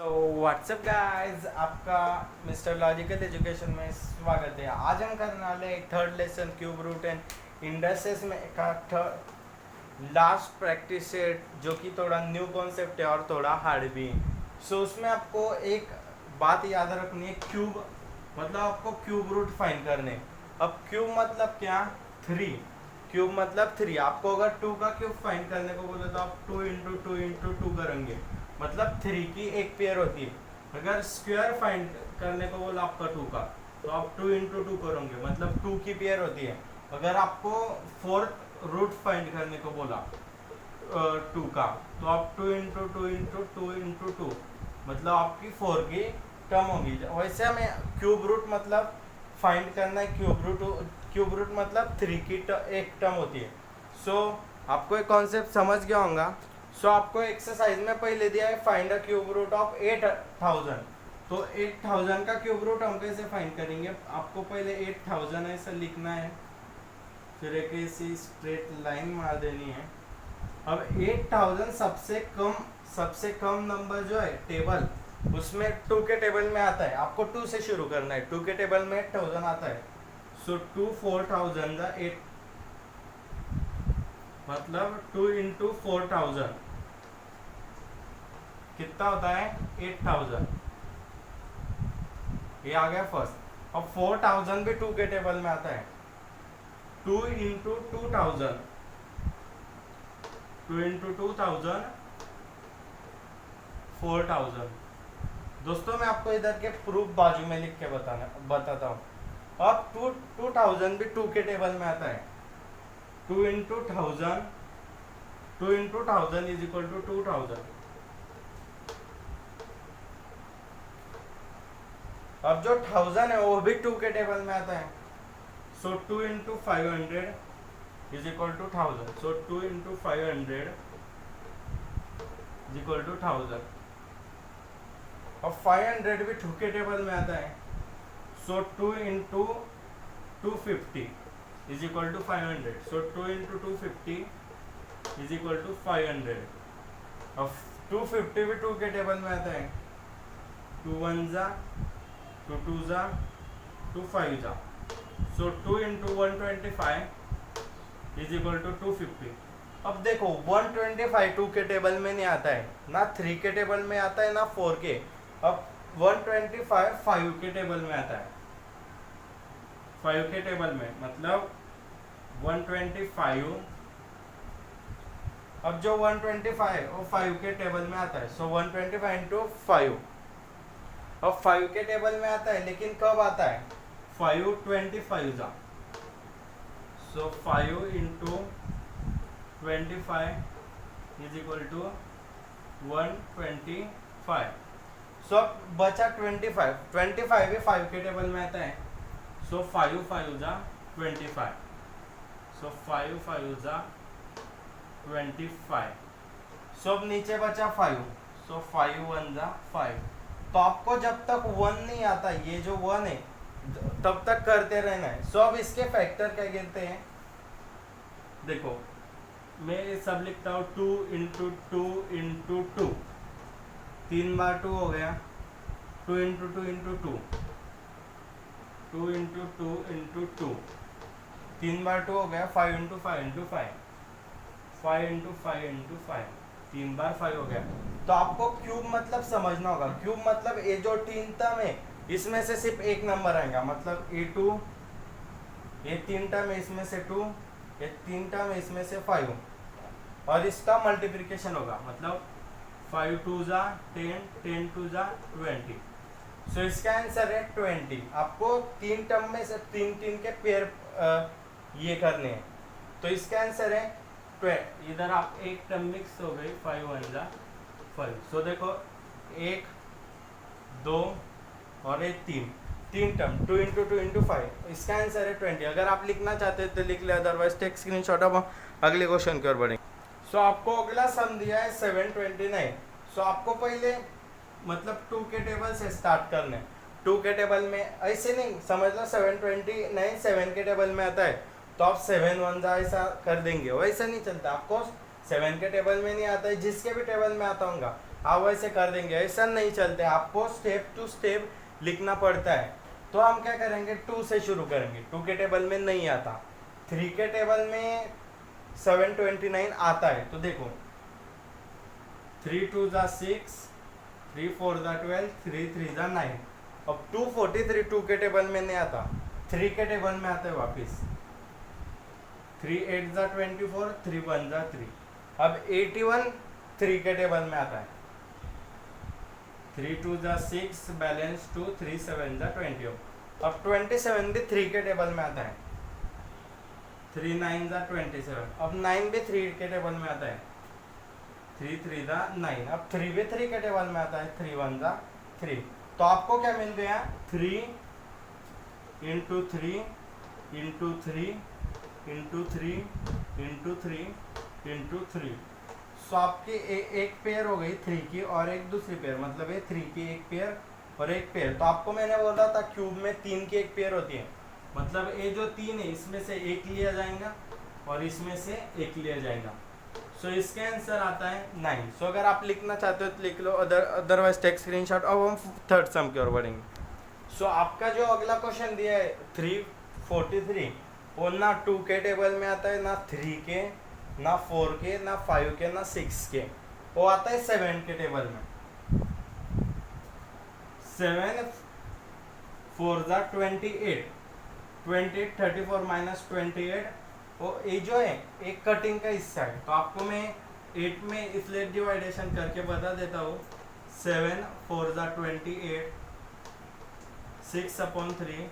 सो what's up guys, आपका mister logical education में स्वागत है। आज हम करने वाले हैं third lesson cube root and indices में का लास्ट प्रैक्टिस सेट, जो कि थोड़ा न्यू कॉन्सेप्ट है और थोड़ा हार्ड भी है। सो उसमें आपको एक बात याद रखनी है, क्यूब मतलब आपको क्यूब रूट फाइंड करने। अब क्यूब मतलब क्या? 3। क्यूब मतलब 3। आपको अगर 2 का क्यूब फाइंड करने को बोले तो आप 2 इंटू 2 इंटू 2 करेंगे, मतलब 3 की एक पेयर होती है। अगर स्क्वायर फाइंड करने को बोला आपका 2 का, तो आप 2 इंटू 2 करोगे, मतलब 2 की पेयर होती है। अगर आपको फोर्थ रूट फाइंड करने को बोला 2 का, तो आप 2 इंटू 2 इंटू 2 इंटू 2, मतलब आपकी 4 की टर्म होगी। वैसे हमें क्यूब रूट मतलब फाइंड करना है। क्यूब रूट मतलब 3 की एक टर्म होती है। सो आपको एक कॉन्सेप्ट समझ गया होगा। सो आपको एक्सरसाइज में पहले दिया है find a cube root of 8000। तो 8000 का क्यूब रूट हम कैसे फाइंड करेंगे? आपको पहले 8000 ऐसा लिखना है, फिर एक ऐसी स्ट्रेट लाइन मार देनी है। अब 8000 सबसे कम नंबर जो है टेबल, उसमें 2 के टेबल में आता है। आपको 2 से शुरू करना है। 2 के टेबल में 8000 आता है। सो 2 4000 का 8, मतलब 2 इंटू 4000 कितना होता है? 8000। ये आ गया फर्स्ट। अब 4000 भी 2 के टेबल में आता है। 2 इंटू 2000, 2 इंटू 2000 4000। दोस्तों मैं आपको इधर के प्रूफ बाजू में लिख के बताता हूँ। अब 2000 भी 2 के टेबल में आता है। 2 into 1000, 2 into 1000 is equal to 2000। अब जो 1000 है वो भी 2 के टेबल में आता है। So 2 into 500 is equal to 1000। So 2 into 500 is equal to 1000। अब 500 भी 2 के टेबल में आता है। So 2 into 250 is equal to 500। So 2 into 250 is equal to 500। अब 250 भी 2 के टेबल में आता है। 2 1 जा, 2 2 जा, 2 5 जा। सो 2 इंटू 125 इज इक्वल टू 250। अब देखो 125 2 के टेबल में नहीं आता है, ना 3 के टेबल में आता है, ना 4 के। अब 125 5 के टेबल में आता है। 5 के टेबल में मतलब 125। अब जो 125 वो 5 के टेबल में आता है। सो 125 इंटू 5। अब 5 के टेबल में आता है, लेकिन कब आता है? 5 25 जा। सो 5 इंटू 25 इज इक्वल टू 125। सो अब बचा 25 भी 5 के टेबल में आता है। सो 5 5 जा 25। सो 5 5 जा 25। सो अब नीचे बचा 5। सो 5 1 जा 5। तो आपको जब तक 1 नहीं आता, ये जो 1 है, तब तक करते रहना है। सो अब इसके फैक्टर क्या गिनते हैं? देखो मैं ये सब लिखता हूँ। 2 इंटू 2 इंटू 2, 3 बार 2 हो गया। 2 इंटू 2 इंटू 2, 2 इंटू 2 इंटू 2, 3 बार 2 हो गया। 5 इंटू 5 इंटू 5, 5 इंटू 5 इंटू 5, 3 बार 5 हो गया। तो आपको क्यूब मतलब समझना होगा। क्यूब मतलब ये जो 3 टर्म है, इसमें से सिर्फ एक नंबर आएगा, मतलब A2। ये 3 टर्म है, इसमें से 2, ये 3 टर्म है, इसमें से 5, और इसका मल्टीप्लिकेशन होगा, मतलब 5 2 जा 10, 10 2 जा 20। सो इसका आंसर है 20। आपको 3 टर्म में से 3 के पेयर ये करने हैं। तो इसका आंसर है 20। इधर आप एक टर्म मिक्स हो गई, 5 1 जा 5। सो देखो 1 2 और एक 3 टर्म, 2 इंटू 2 इंटू 5। इसका आंसर है 20। अगर आप लिखना चाहते हैं तो लिख ले, अदरवाइज टेक स्क्रीनशॉट। अब अगले क्वेश्चन की ओर बढ़ेंगे। सो आपको अगला सम दिया है 729। सो आपको पहले मतलब 2 के टेबल से स्टार्ट करना है। 2 के टेबल में ऐसे नहीं समझ लो, 729 7 के टेबल में आता है, तो आप 7 1 जा ऐसा कर देंगे। वैसा नहीं चलता। आपको 7 के टेबल में नहीं आता है, जिसके भी टेबल में आता होगा आप वैसे कर देंगे, ऐसा नहीं चलते, आपको स्टेप टू स्टेप लिखना पड़ता है। तो हम क्या करेंगे, 2 से शुरू करेंगे। 2 के टेबल में नहीं आता, 3 के टेबल में 729 आता है। तो देखो 3 2 जा 6, 3 4 जा 12, 3 3 जा 9। अब 243 2 के टेबल में नहीं आता, 3 के टेबल में आता है वापिस। 3 8 जा 24, 3 1 जा 3। अब 81 3 के टेबल में आता है, 3 2 जा 6, बैलेंस 2, 3 7 जा 20। अब 27 भी 3 के टेबल में आता है, 3 9 जा 27। अब 9 भी 3 के टेबल में आता है, 3 3 जा 9। अब 3 भी 3 के टेबल में आता है, 3 1 जा 3। तो आपको क्या मिल गया, 3 into 3 into 3 into 3 into 3 into 3। सो आपकी एक पेयर हो गई 3 की और एक दूसरी पेयर, मतलब ये 3 की एक पेयर और एक पेयर। तो आपको मैंने बोला था क्यूब में 3 की एक पेयर होती है, मतलब ये जो 3 है इसमें से एक लिया जाएगा और इसमें से एक लिया जाएगा। सो इसका आंसर आता है 9। सो अगर आप लिखना चाहते हो तो लिख लो, अदरवाइज टेक स्क्रीनशॉट। अब हम थर्ड सम की ओर बढ़ेंगे। सो आपका जो अगला क्वेश्चन दिया है 343, वो ना 2 के टेबल में आता है, ना 3 के, ना 4 के, ना 5 के, ना 6 के, वो आता है 7 के टेबल में। 7 4 जा 28, 28 34 माइनस 28, वो ये जो है एक कटिंग का हिस्सा है। तो आपको मैं 8 में इसलिए डिवाइडेशन करके बता देता हूँ। 7 4 जा 28, 6 अपॉन 3,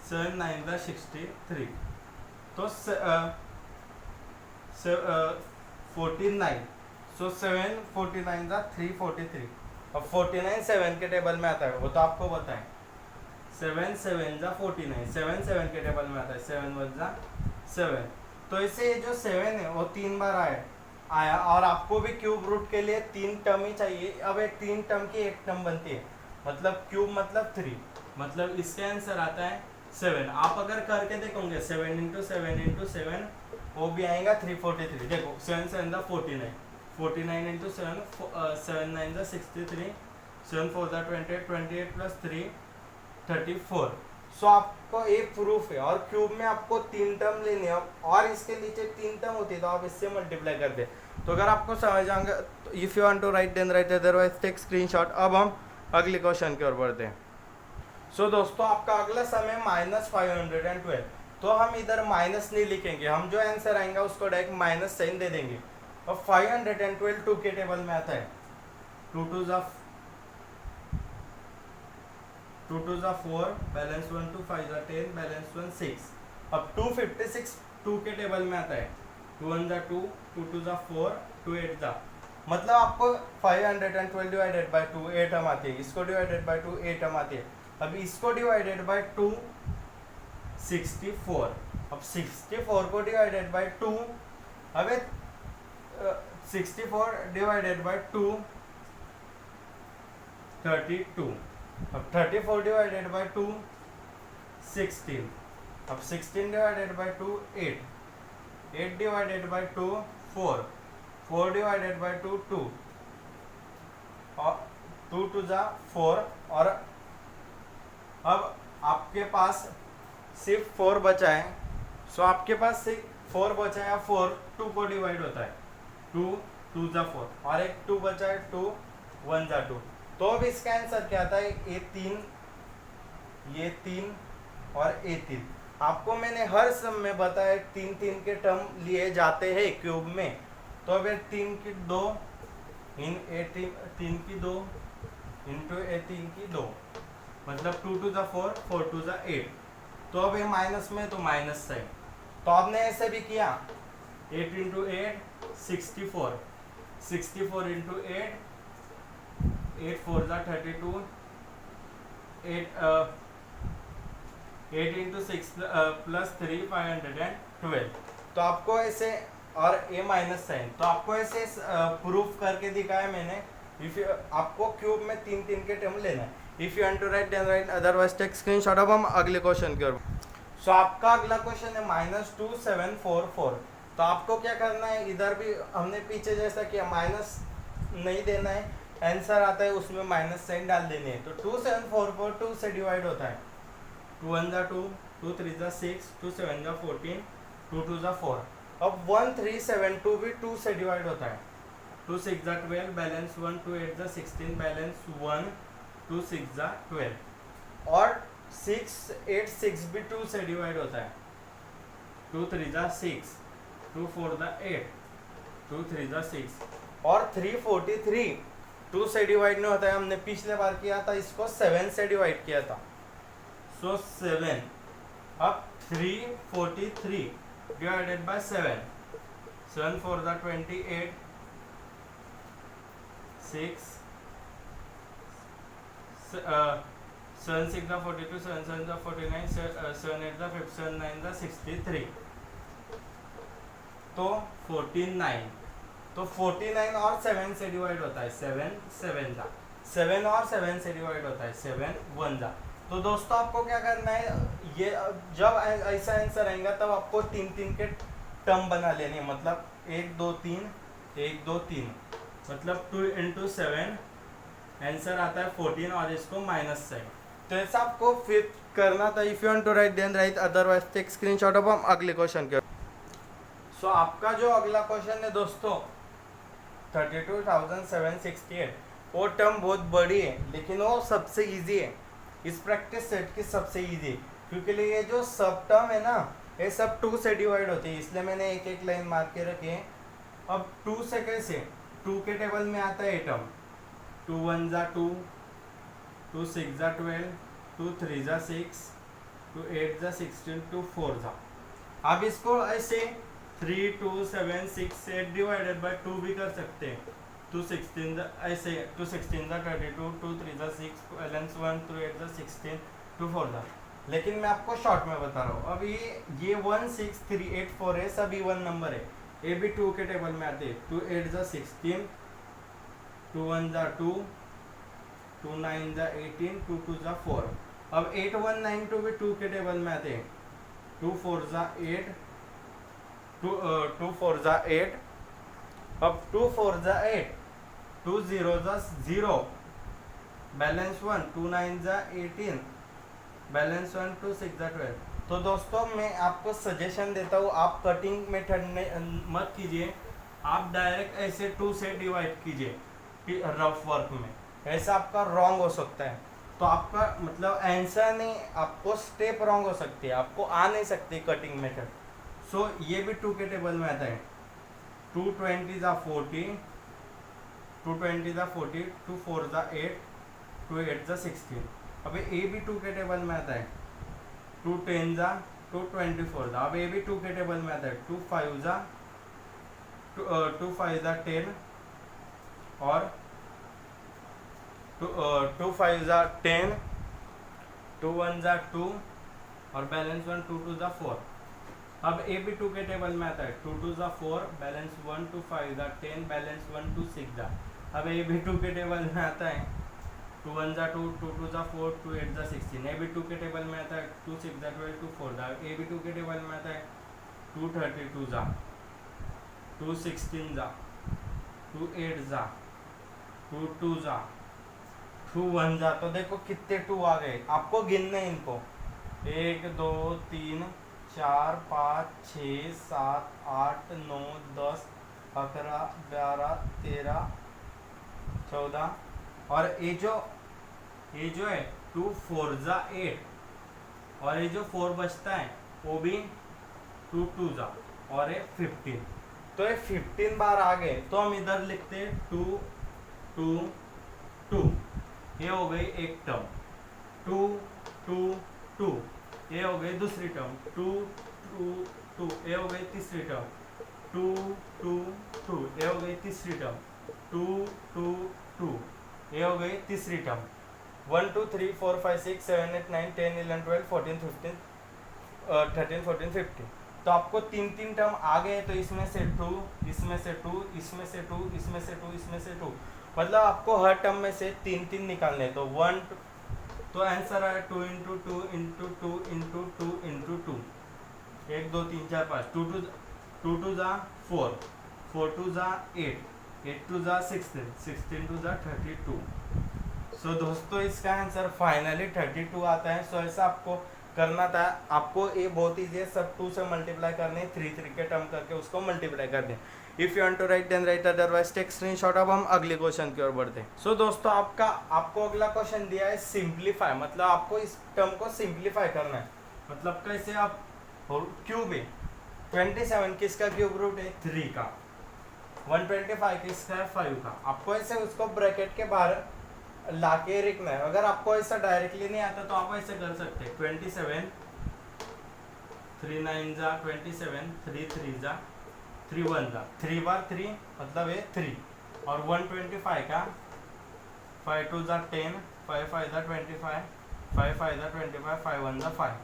7 9 जा 63। तो 49। सो 7 49 जा 343। अब 49 7 के टेबल में आता है, वो तो आपको पता है। 7 7 जा 49, 7 7 के टेबल में आता है, 7 1 जा 7। तो इससे ये जो 7 है वो 3 बार आया और आपको भी क्यूब रूट के लिए 3 टर्म ही चाहिए। अब एक 3 टर्म की एक टर्म बनती है, मतलब क्यूब मतलब 3, मतलब इसका आंसर आता है 7। आप अगर करके देखोगे 7 इंटू 7 इंटू 7, वो भी आएगा 343। देखो 7 7 जा 49, 49 इंटू 7, 7 9 जा 63, 7 4 जा 28, 28 प्लस 3 34। सो आपको एक प्रूफ है, और क्यूब में आपको 3 टर्म लेने हैं और इसके नीचे 3 टर्म होती है, तो आप इससे मल्टीप्लाई कर दे। तो अगर आपको समझ आएंगे तो if you want to write then write, otherwise take screenshot. अब हम अगले क्वेश्चन की ओर बढ़ते हैं। सो दोस्तों आपका अगला सम है -512। तो हम इधर माइनस नहीं लिखेंगे, हम जो आंसर आएंगे उसको डायरेक्ट माइनस साइन दे देंगे। और 512 2 के टेबल में आता है, 2 2 जा 4, बैलेंस 1 2 5 जा 10, बैलेंस 1 6। अब 256 2 के टेबल में आता है, 2 1 जा 2, 2 2 जा 4, 2 8 जा, मतलब आपको 512 डिवाइडेड बाई 2 8 हम आती है, इसको डिवाइडेड बाई 2 8 हम आती है। अब इसको डिवाइडेड बाई 2 64। अब 64 को डिवाइडेड बाई 2, अब 64 डिवाइडेड बाई 2 32। अब 34 डिवाइडेड बाई 2 16। अब 16 divided by 2 8, 8 divided by 2 4, 4 divided by 2 2, और 2 2 जा 4। और अब आपके पास सिर्फ 4 बचा है। सो आपके पास सिर्फ 4 बचा है, 4 2 को डिवाइड होता है, 2 2 जा 4, और एक 2 बचा है, 2 1 जा 2। तो अब इसका आंसर क्या आता है, ये 3, ये 3 और ये 3। आपको मैंने हर सम में बताया 3 3 के टर्म लिए जाते हैं क्यूब में। तो अब ये 3 की 2 इन ए 3 की 2 इंटू ए 3 की 2, मतलब 2 2 जा 4, 4 2 जा 8। तो अब ये माइनस में तो माइनस साइन। तो आपने ऐसे भी किया, 8 इंटू 8 64, 64 इंटू 8, 8 4 जा 32, 8 इंटू 6 प्लस 3 512। तो आपको ऐसे, और ए माइनस साइन, तो आपको ऐसे प्रूफ करके दिखाया मैंने। इफ आपको क्यूब में 3 3 के टर्म लेना है। If you want to write then write, otherwise take screenshot. अब हम अगले क्वेश्चन की ओर। सो आपका अगला क्वेश्चन है -2744। तो आपको क्या करना है, इधर भी हमने पीछे जैसा किया, माइनस नहीं देना है, आंसर आता है उसमें माइनस साइन डाल देनी है। तो 2744 2 से डिवाइड होता है, 2 1 जा 2, 2 3 जा 6, 2 7 जा 14, 2 2 जा 4। अब 1372 भी 2 से डिवाइड होता है, 2 6 जा 12, बैलेंस 1, 2 8 जा 16, बैलेंस 1, 2 6 जा 12। और 6 8 6 भी 2 से डिवाइड होता है, 2 3 जा 6, 2 4 जा 8, 2 3 जा 6। और 343 2 से डिवाइड नहीं होता है, हमने पिछले बार किया था इसको 7 से डिवाइड किया था। सो 7, अब 343 डिवाइडेड बाय 7, 7 4 जा 28, 6 7 6 जा 42, 7 7 जा 49, 7 8 जा 50, 7 9 जा 63, तो 49। तो 49 और 7 से डिवाइड होता है, 7 7 जा 7 और 7 से डिवाइड होता है, 7 1 जा। तो दोस्तों आपको क्या करना है, ये जब ऐसा आंसर आएगा तब आपको 3 3 के टर्म बना लेने, मतलब 1 2 3 1 2 3, मतलब 2 into 7 आंसर आता है 14 और इसको माइनस साइन। तो ऐसा आपको फिर करना था। If you want to write then write, otherwise take screenshot. अब हम अगले क्वेश्चन के। सो आपका जो अगला क्वेश्चन है दोस्तों 32,768, वो टर्म बहुत बड़ी है लेकिन वो सबसे इजी है, इस प्रैक्टिस सेट की सबसे इजी, क्योंकि ये जो सब टर्म है ना ये सब 2 से डिवाइड होती है, इसलिए मैंने एक एक लाइन मार के रखी है। अब 2 से कैसे, 2 के टेबल में आता है टर्म, 2 1 जा 2, 2 6 जा 12, 2 3 जा 6, 2 8 जा 16, 2 4 जा। आप इसको ऐसे 3 2 7 6 8 डिवाइडेड बाय 2 भी कर सकते हैं, 2 16 जा ऐसे 2 16 जा 32, 2 3 जा 6, बैलेंस 1, 2 8 जा 16, 2 4 जा। लेकिन मैं आपको शॉर्ट में बता रहा हूँ। अब ये 1 6 3 8 4 है, सब इवन नंबर है, ये भी 2 के टेबल में आते हैं, 2 8 जा 16, 2 1 जा 2, 2 9 जा 18, 2 2 जा 4। अब 8 1 9 2 भी 2 के टेबल में आते हैं, 2 4 जा 8, 2 4 जा 8। अब 2 4 जा 8, 2 0 जा 0, बैलेंस 1, 2 9 जा 18, बैलेंस 1, 2 6 जा 12। तो दोस्तों मैं आपको सजेशन देता हूँ, आप कटिंग मेथड मत कीजिए, आप डायरेक्ट ऐसे 2 से डिवाइड कीजिए रफ वर्क में, ऐसा आपका रॉन्ग हो सकता है। तो आपका मतलब आंसर नहीं, आपको स्टेप रॉन्ग हो सकती है, आपको आ नहीं सकती कटिंग मेथड। सो ये भी 2 के टेबल में आता है, 2 20 जा 40, 2 20 जा 40, 2 4 जा 8, 2 8 जा 16। अब ये भी 2 के टेबल में आता है, 2 10 जा 2 24 जा। अब ये भी 2 के टेबल में आता है, 2 5 जा 2 5 जा 10, और 2 5 जा 10, 2 1 जा 2, और बैलेंस 1, 2 2 जा 4। अब ए भी 2 के टेबल में आता है, 2 2 जा 4, बैलेंस 1, 2 5 जा 10, बैलेंस 1, 2 6 जा। अब ए भी 2 के टेबल में आता है, 2 1 जा 2, 2 2 जा 4, 2 8 जा 16। ए भी 2 के टेबल में आता है, 2 6 जा 12, 2 4 जा। ए भी 2 के टेबल में आता है, 2 32 जा, 2 16 जा, 2 8 जा, 2 2 जा, 2 1 जा। तो देखो कितने 2 आ गए, आपको गिनने इनको, 1 2 3 4 5 6 7 8 9 10 11 12 13 14। और ये जो है 2 4 जा 8, और ये जो 4 बचता है वो भी 2 2 जा, और ये 15। तो ये 15 बार आ गए, तो हम इधर लिखते हैं 2 2 2। ये हो गई एक टर्म, 2 2 2। ये हो गई दूसरी टर्म, 2 2 2। ये हो गई तीसरी टर्म, 2 2 2। ये हो गई तीसरी टर्म, 2 2 2। ये हो गई तीसरी टर्म। 1 2 3 4 5 6 7 8 9 10 11 12 14 15 13 14 15। तो आपको 3 3 टर्म आ गए, तो इसमें से 2, इसमें से 2, इसमें से 2, इसमें से 2, इसमें से 2, मतलब आपको हर टर्म में से 3 3 निकालने। तो 1 तो आंसर आया 2 इंटू 2 इंटू 2 इंटू 2 इंटू 2, 1 2 3 4 5। 2 2 जा 4, 4 2 जा 8, 8 टू जा 16, 16 टू जा 32। सो दोस्तों इसका आंसर फाइनली 32 आता है। सो ऐसा आपको करना था, आपको ये बहुत ईजी है, सब 2 से मल्टीप्लाई करने, 3 के टर्म करके उसको मल्टीप्लाई कर दें। If you want to write then write, otherwise take screenshot. अब हम अगले क्वेश्चन की ओर बढ़ते हैं। सो दोस्तों आपको अगला क्वेश्चन दिया है सिंप्लीफाई, मतलब आपको इस टर्म को सिंप्लीफाई करना है। मतलब कैसे, आप क्यूब है 27 किसका क्यूब रूट है 3 का, 125 किसका है 5 का। आपको ऐसे उसको ब्रैकेट के बाहर लाके लिखना है। अगर आपको ऐसा डायरेक्टली नहीं आता तो आप ऐसे कर सकते हैं 27, 3 9 जा 27, 3 3 जा 3 1 जा 3 बार 3 मतलब है 3, और 125 का 5 2 जा 10, 5 5 जा 25, 5 5 जा 25, 5 1 जा 5,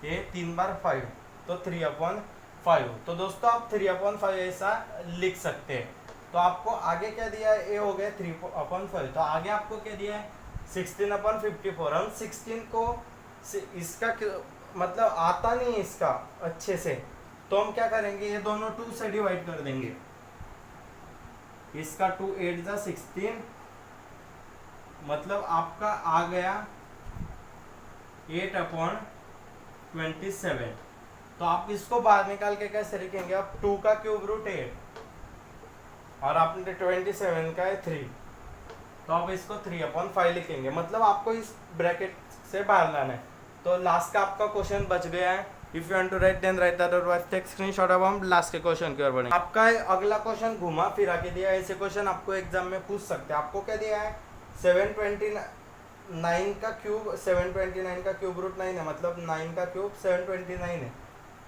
ये 3 बार 5 तो 3/5। तो दोस्तों आप 3/5 ऐसा लिख सकते हैं। तो आपको आगे क्या दिया है, ये हो गया 3/5। तो आगे आपको क्या दिया है 16/54। हम 16 को इसका मतलब आता नहीं है इसका अच्छे से, तो हम क्या करेंगे, ये दोनों 2 से डिवाइड कर देंगे। इसका 2 8 जा 16, मतलब आपका आ गया 8/27। तो आप इसको बाहर निकाल के कैसे लिखेंगे, आप 2 का क्यूब रूट 8 और आपने 27 का है 3, तो आप इसको 3/5 लिखेंगे। मतलब आपको इस ब्रैकेट से बाहर लाना है। तो लास्ट का आपका क्वेश्चन बच गया है। If you want to write then write, otherwise take screenshot. अब हम लास्ट के क्वेश्चन की ओर बढ़ेंगे। आपका अगला क्वेश्चन घुमा फिरा के दिया है, ऐसे क्वेश्चन आपको एग्जाम में पूछ सकते हैं। आपको क्या दिया है 729 का क्यूब, 729 का क्यूब रूट 9 है, मतलब 9 का क्यूब 729 है।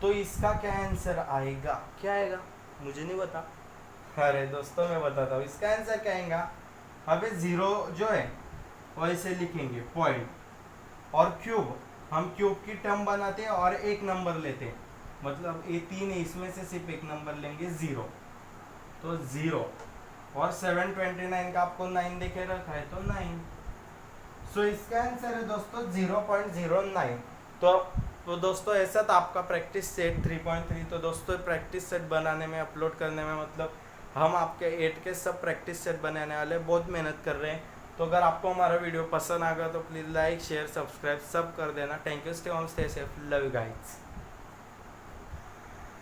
तो इसका क्या आंसर आएगा, क्या आएगा मुझे नहीं पता। अरे दोस्तों मैं बताता हूँ, इसका आंसर क्या आएगा। अबे 0 जो है वो ऐसे लिखेंगे पॉइंट, और क्यूब हम क्यूब की टर्म बनाते हैं और एक नंबर लेते हैं, मतलब ये 3 है, इसमें से सिर्फ एक नंबर लेंगे 0, तो 0। और 729 का आपको 9 दिखे रखा है तो 9। सो इसका आंसर है दोस्तों 0.09। तो दोस्तों ऐसा था आपका प्रैक्टिस सेट 3.3। तो दोस्तों प्रैक्टिस सेट बनाने में, अपलोड करने में, मतलब हम आपके 8 के सब प्रैक्टिस सेट बनाने वाले बहुत मेहनत कर रहे हैं। तो अगर आपको हमारा वीडियो पसंद आ गया तो प्लीज़ लाइक शेयर सब्सक्राइब सब कर देना। Thank you, stay home stay safe, love you guys.